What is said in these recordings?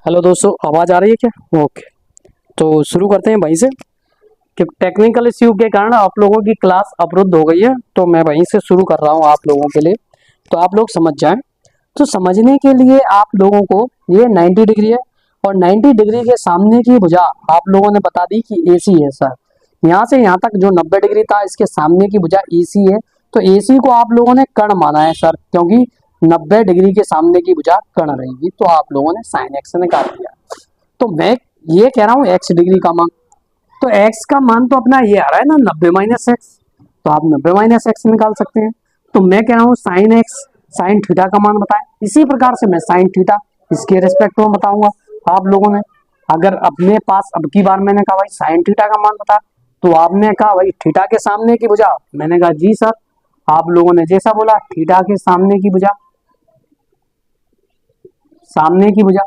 Hello दोस्तों, आवाज़ आ रही है क्या? ओके। तो शुरू करते हैं वहीं से कि टेक्निकल इश्यू के कारण आप लोगों की क्लास अवरुद्ध हो गई है, तो मैं वहीं से शुरू कर रहा हूँ आप लोगों के लिए, तो आप लोग समझ जाएं। तो समझने के लिए आप लोगों को ये 90 डिग्री है और 90 डिग्री के सामने की भुजा आप लोगों ने बता दी कि एसी है सर। यहाँ से यहाँ तक जो 90 डिग्री था इसके सामने की भुजा एसी है, तो एसी को आप लोगों ने कर्ण माना है सर, क्योंकि 90 डिग्री के सामने की भुजा कर्ण रहेगी, तो आप लोगों ने साइन एक्स निकाल दिया। तो मैं ये कह रहा हूँ एक्स डिग्री का मान, तो एक्स का मान तो अपना ये आ रहा है ना 90 माइनस एक्स, तो आप 90 माइनस एक्स निकाल सकते हैं। तो मैं कह रहा हूँ साइन एक्स, साइन थीटा का मान बताएं। इसी प्रकार से मैं साइन थीटा इसके रिस्पेक्ट में बताऊंगा आप लोगों ने। अगर अपने पास अब की बार मैंने कहा भाई साइन थीटा का मान बता, तो आपने कहा भाई थीटा के सामने की भुजा, मैंने कहा जी सर। आप लोगों ने जैसा बोला थीटा के सामने की भुजा, सामने की भुजा,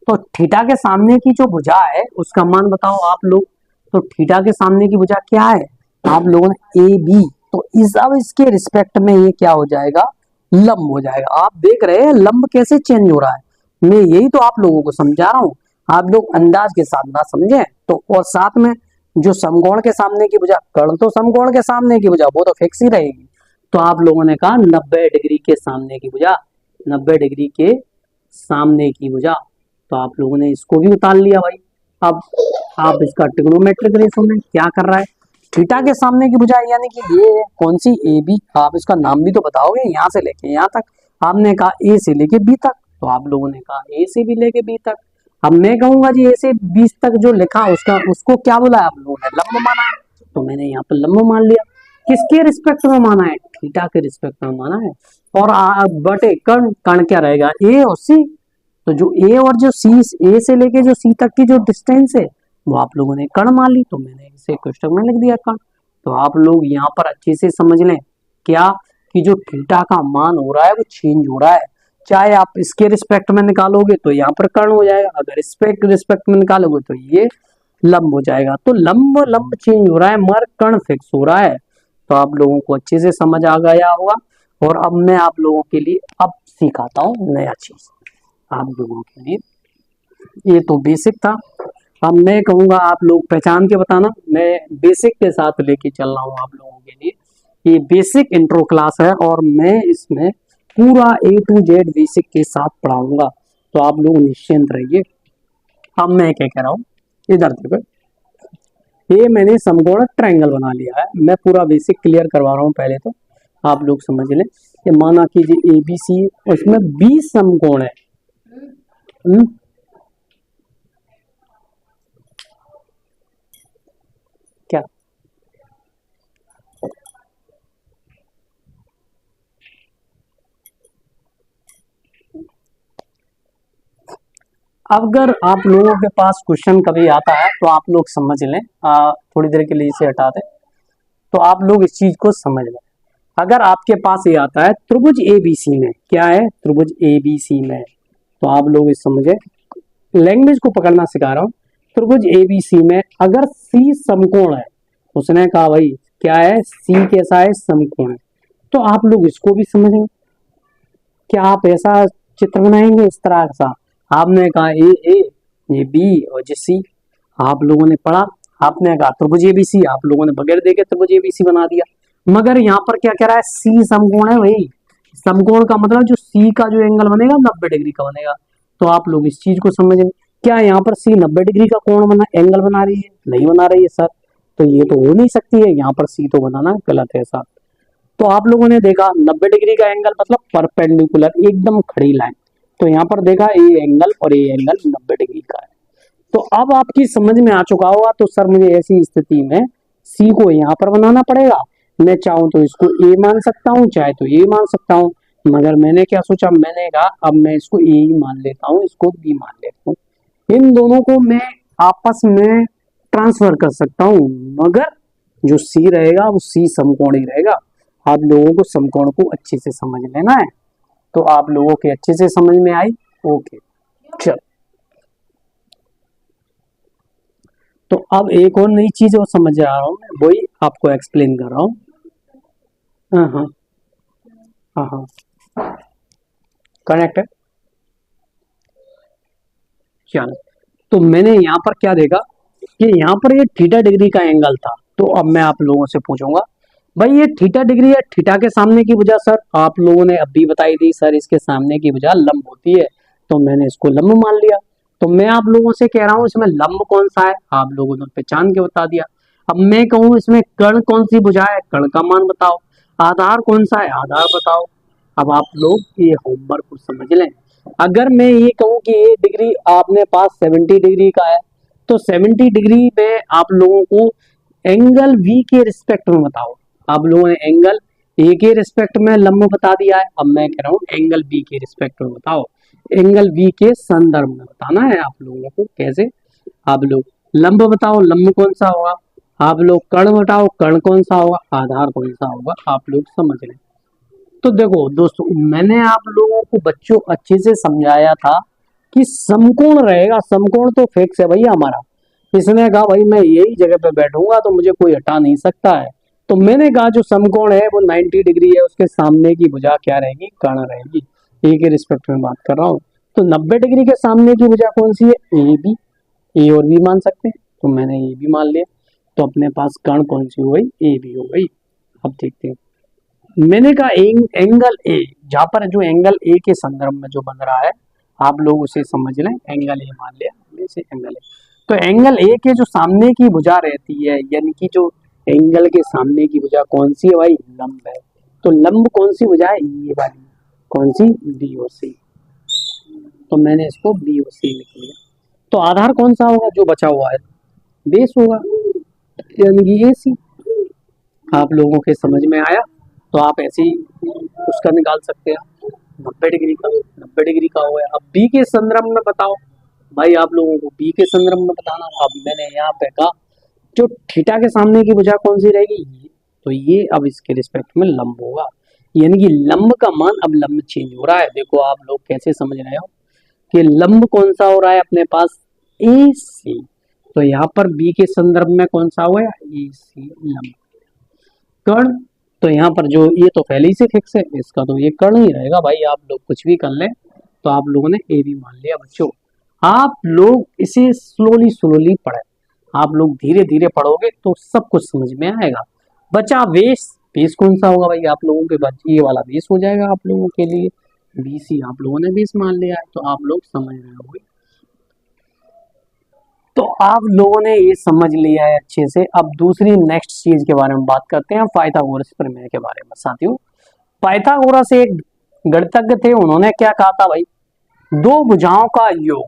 तो थीटा के सामने की जो भुजा है उसका मान बताओ आप लोग। तो थीटा के सामने की भुजा क्या है आप लोगों ने? A B. तो इस अब इसके रिस्पेक्ट में ये क्या हो जाएगा? लंब हो जाएगा। आप देख रहे हैं लंब कैसे चेंज हो रहा है, मैं यही तो आप लोगों को समझा रहा हूँ। आप लोग अंदाज के साथ ना समझे तो, और साथ में जो समकोण के सामने की भुजा, कर्ण तो समकोण के सामने की भुजा वो तो फिक्स ही रहेगी। तो आप लोगों ने कहा 90 डिग्री के सामने की भुजा, 90 डिग्री के सामने की भुजा, तो आप लोगों ने इसको भी उतार लिया भाई। अब आप इसका ट्रिग्नोमेट्रिक रेशो में क्या कर रहा है, थीटा के सामने की भुजा यानी कि ये है कौन सी? A B. आप इसका नाम भी तो बताओगे, यहाँ से लेके यहाँ तक आपने कहा ए से लेके बी तक, तो आप लोगों ने कहा ए से भी लेके बी तक। अब मैं कहूंगा जी ए से 20 तक जो लिखा उसका उसको क्या बोला आप लोगों ने? लंब माना है, तो मैंने यहाँ पर लंब मान लिया। किसके रिस्पेक्ट में माना है? थीटा के रिस्पेक्ट में माना है। और बटे कर्ण, कर्ण क्या रहेगा? ए और सी। तो जो ए और जो सी, ए से लेके जो सी तक की जो डिस्टेंस है वो आप लोगों ने कर्ण मान ली, तो मैंने इसे क्वेश्चन में लिख दिया कर्ण। तो आप लोग यहाँ पर अच्छे से समझ लें क्या, कि जो थीटा का मान हो रहा है वो चेंज हो रहा है। चाहे आप इसके रिस्पेक्ट में निकालोगे तो यहाँ पर कर्ण हो जाएगा, अगर इसके रिस्पेक्ट में निकालोगे तो ये लंब हो जाएगा। तो लंब लंब चेंज हो रहा है मगर कर्ण फिक्स हो रहा है। तो आप लोगों को अच्छे से समझ आ गया होगा। और अब मैं आप लोगों के लिए अब सिखाता हूँ नया चीज आप लोगों के लिए। ये तो बेसिक था, अब मैं कहूंगा आप लोग पहचान के बताना। मैं बेसिक के साथ लेके चल रहा हूँ आप लोगों के लिए। ये बेसिक इंट्रो क्लास है और मैं इसमें पूरा ए टू जेड बेसिक के साथ पढ़ाऊंगा, तो आप लोग निश्चिंत रहिए। अब मैं क्या कह रहा हूँ, इधर देखो, ये मैंने समकोण ट्रायंगल बना लिया है। मैं पूरा बेसिक क्लियर करवा रहा हूँ पहले, तो आप लोग समझ लें कि माना कीजिए ए बी सी, उसमें 20 समकोण है। क्या अगर आप लोगों के पास क्वेश्चन कभी आता है तो आप लोग समझ लें, थोड़ी देर के लिए इसे हटा दें, तो आप लोग इस चीज को समझ लें। अगर आपके पास ये आता है त्रिभुज एबीसी में, क्या है त्रिभुज एबीसी में, तो आप लोग इस समझे, लैंग्वेज को पकड़ना सिखा रहा हूँ। त्रिभुज एबीसी में अगर सी समकोण है, उसने कहा भाई क्या है, सी कैसा है? समकोण है, तो आप लोग इसको भी समझेंगे। क्या आप ऐसा चित्र बनाएंगे इस तरह सा? आपने कहा ए, ये बी और ये सी, आप लोगों ने पढ़ा, आपने कहा त्रिभुज एबीसी, आप लोगों ने बगैर देखे त्रिभुज एबीसी बना दिया। मगर यहाँ पर क्या कह रहा है? सी समकोण है भाई। समकोण का मतलब जो सी का जो एंगल बनेगा 90 डिग्री का बनेगा। तो आप लोग इस चीज को समझें, क्या यहाँ पर सी 90 डिग्री का कोण बना एंगल बना रही है? नहीं बना रही है सर, तो ये तो हो नहीं सकती है, यहाँ पर सी तो बनाना गलत है सर। तो आप लोगों ने देखा 90 डिग्री का एंगल मतलब परपेंडिकुलर, एकदम खड़ी लाइन। तो यहाँ पर देखा ए एंगल और ए एंगल 90 डिग्री का है। तो अब आपकी समझ में आ चुका होगा, तो सर मुझे ऐसी स्थिति में सी को यहाँ पर बनाना पड़ेगा। मैं चाहूं तो इसको ए मान सकता हूँ, चाहे तो ए मान सकता हूँ, मगर मैंने क्या सोचा, मैंने कहा अब मैं इसको ए ही मान लेता हूँ, इसको बी मान लेता हूँ। इन दोनों को मैं आपस में ट्रांसफर कर सकता हूँ, मगर जो सी रहेगा वो सी समकोणी रहेगा। आप लोगों को समकोण को अच्छे से समझ लेना है। तो आप लोगों के अच्छे से समझ में आई? ओके, चलो। तो अब एक और नई चीज और समझ आ रहा हूँ मैं, वही आपको एक्सप्लेन कर रहा हूँ। हाँ हाँ, हाँ हाँ, कनेक्ट है। चलो, तो मैंने यहाँ पर क्या देखा कि यहाँ पर ये थीटा डिग्री का एंगल था। तो अब मैं आप लोगों से पूछूंगा, भाई ये थीटा डिग्री है, थीटा के सामने की भुजा सर आप लोगों ने अभी बताई थी सर इसके सामने की भुजा लंब होती है, तो मैंने इसको लंब मान लिया। तो मैं आप लोगों से कह रहा हूँ इसमें लंब कौन सा है, आप लोगों ने पहचान के बता दिया। अब मैं कहूँ इसमें कर्ण कौन सी भुजा है, कर्ण का मान बताओ। आधार कौन सा है, आधार बताओ। अब आप लोग ये होमवर्क को समझ लें। अगर मैं ये कहूँ कि ये डिग्री आपने पास 70 डिग्री का है, तो 70 डिग्री में आप लोगों को एंगल V के रिस्पेक्ट में बताओ। आप लोगों ने एंगल A के रिस्पेक्ट में लंब बता दिया है, अब मैं कह रहा हूँ एंगल B के रिस्पेक्ट में बताओ। एंगल V के संदर्भ में बताना है आप लोगों को। कैसे, आप लोग लंब बताओ, लंब कौन सा होगा। आप लोग कर्ण बताओ, कर्ण कौन सा होगा, आधार कौन सा होगा, आप लोग समझ लें। तो देखो दोस्तों, मैंने आप लोगों को बच्चों अच्छे से समझाया था कि समकोण रहेगा, समकोण तो फिक्स है भैया हमारा। इसने कहा भाई मैं यही जगह पे बैठूंगा तो मुझे कोई हटा नहीं सकता है। तो मैंने कहा जो समकोण है वो 90 डिग्री है, उसके सामने की भुजा क्या रहेगी, कर्ण रहेगी। ए के रिस्पेक्ट में बात कर रहा हूँ। तो 90 डिग्री के सामने की भुजा कौन सी है, ए बी। ए और बी मान सकते हैं, तो मैंने ए बी मान लिया। तो अपने पास कर्ण कौन सी हो गई, ए बी हो गई। अब देखते हैं, मैंने कहा एंगल ए, जहां पर जो एंगल ए के संदर्भ में जो बन रहा है आप लोग उसे समझ लें, एंगल ए मान लिया इसे एंगल ए। तो एंगल ए के जो सामने की भुजा रहती है, यानी कि जो एंगल के सामने की भुजा कौन सी है भाई, लंब है। तो लंब कौन सी भुजा है, ये वाली, कौन सी, बी और सी। तो मैंने इसको बी और सी लिख लिया। तो आधार कौन सा होगा, जो बचा हुआ है, बेस होगा, यानी कि ए सी। आप लोगों के समझ में आया। तो आप ऐसे ही उसका निकाल सकते हैं 90 डिग्री का, 90 डिग्री का हो गया। अब बी के संदर्भ में बताओ भाई, आप लोगों को बी के संदर्भ में बताना। अब मैंने यहाँ पे कहा जो थीटा के सामने की भुजा कौन सी रहेगी, ये। तो ये अब इसके रिस्पेक्ट में लंब होगा, यानी कि लंब का मान, अब लंब चेंज हो रहा है। देखो आप लोग कैसे समझ रहे हो कि लंब कौन सा हो रहा है अपने पास, ए सी। तो यहाँ पर बी के संदर्भ में कौन सा हुआ, ए सी लंब। कर्ण, तो यहाँ पर जो ये तो पहले ही से फिक्स है, इसका तो ये कर्ण ही रहेगा भाई। आप लोग कुछ भी कर लें, तो आप लोगों ने ए बी मान लिया बच्चों। आप लोग इसे स्लोली स्लोली पढ़े, आप लोग धीरे धीरे पढ़ोगे तो सब कुछ समझ में आएगा। बचा बेस, बेस कौन सा होगा भाई, आप लोगों के पास ये वाला बेस हो जाएगा आप लोगों के लिए, BC आप लोगों ने बेस मान लिया है, तो आप लोग समझ रहे होंगे। तो आप लोगों ने ये समझ लिया है अच्छे से। अब दूसरी नेक्स्ट चीज के बारे में बात करते हैं, पाइथागोरस प्रमेय के बारे में। साथियों, पाइथागोरस एक गणितज्ञ थे, उन्होंने क्या कहा था भाई, दो भुजाओं का योग